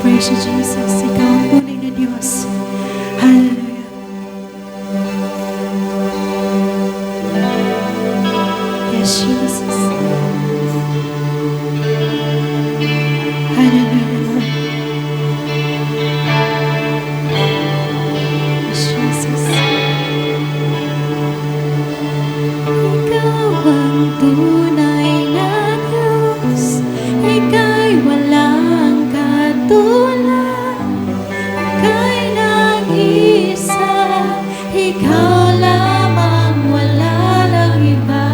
Praise you, Jesus. Ikaw ang tunay na Diyos. Hallelujah. Yes, Jesus. Hallelujah, Lord. Yes, Jesus. Ikaw ang tunay na Diyos. Ika'y walang katulad. Ika'y nag-isa. Ikaw lamang, wala nang iba.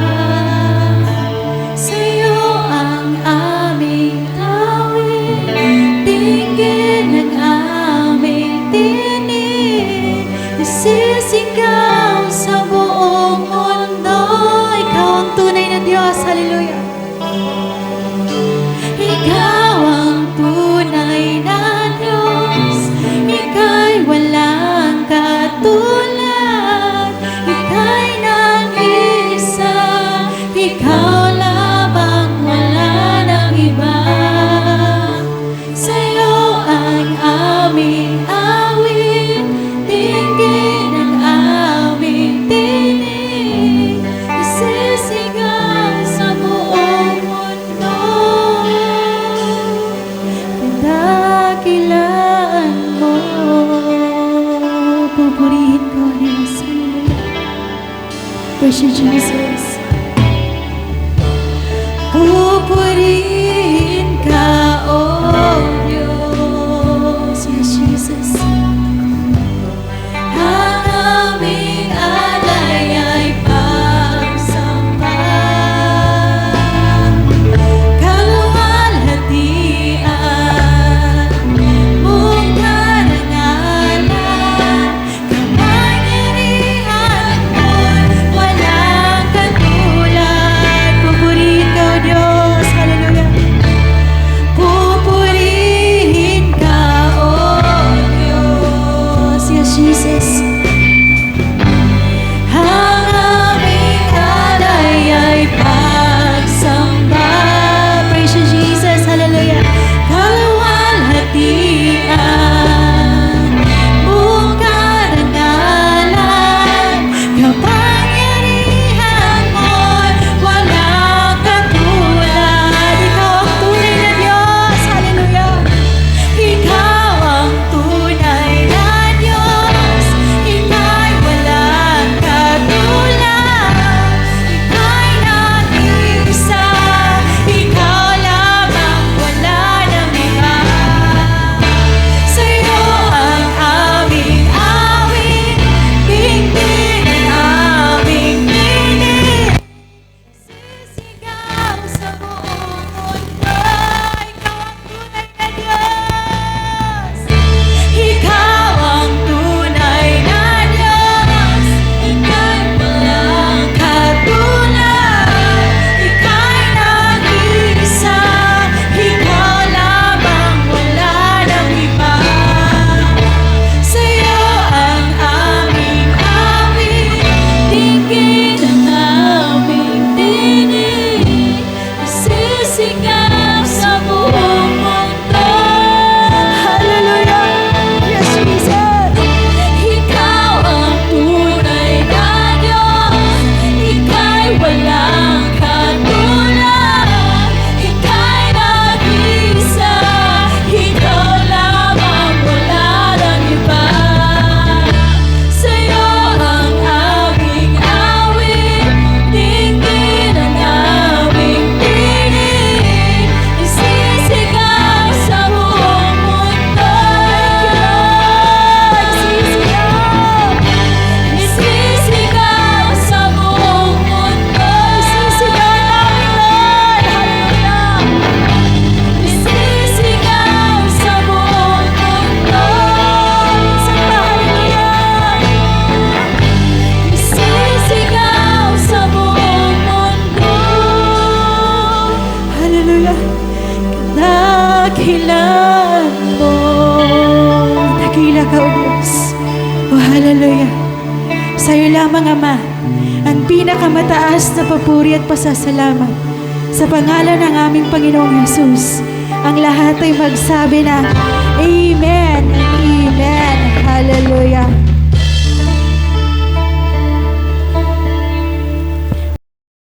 Sa'yo ang aming awit, tingin ang aming tinig. Isisigaw sa buong mundo. Ikaw ang tunay na Diyos. Hallelujah. Ikaw ang tunay na Diyos. Ika'y walang katulad. Ika'y nag-isa. Ikaw lamang, wala nang iba. Sa'yo ang aming awit, tingin ang aming tinig. Isisigaw sa buong mundo. Dakilaan mo. Pupurihin ko, Diyos. Praise you, Jesus. Pupurihin ka, oh Diyos. Yes, Jesus. Ang aming alay ay pagsamba. Kaluwalhatian, mong karangalan, kapangyarihan mo'y walang katulad. Pupurihin ka, O Diyos. Hallelujah. Pupurihin ka, O Diyos. Yes, Jesus. Ang aming alay ay pagsamba. Praise you, Jesus. Hallelujah. Kaluwalhatian, buong karangalan, kapangyarihan mo'y walang katulad. Ikaw ang tunay na Diyos. Hallelujah. Ikaw ang tunay na Diyos. Ika'y walang katulad. Ika'y nag-isa. Ikaw lamang, wala nang iba. Sa'yo ang aming awit, tingin ang aming tinig. Sisigaw sa buong mundo. Ikaw ang tunay na Diyos. Ikaw ang tunay na Diyos. Ika'y walang katulad. Ika'y nag-isa. Ikaw lamang, wala nang iba. Sa'yo ang aming awit, tingin ang aming tinig. Isisigaw sa buong mundo. Hallelujah. Yes, Jesus. Ikaw ang tunay na Diyos. Ika'y walang katulad. Ika'y nag-isa. Ikaw lamang, wala nang iba. Sa'yo ang aming awit, tingin ang aming tinig. Isisigaw sa buong mundo. Isisigaw sa buong mundo. Isisigaw namin, Lord. Hallelujah. Isisigaw sa buong mundo. Hallelujah. Isisigaw sa buong mundo. Hallelujah. Dakilan mo. Dakila ka, O Diyos. Oh, hallelujah. Sa'yo lamang, Ama, ang pinakamataas na papuri at pasasalamat. Sa pangalan ng aming Panginoong Hesus, ang lahat ay magsabi na Amen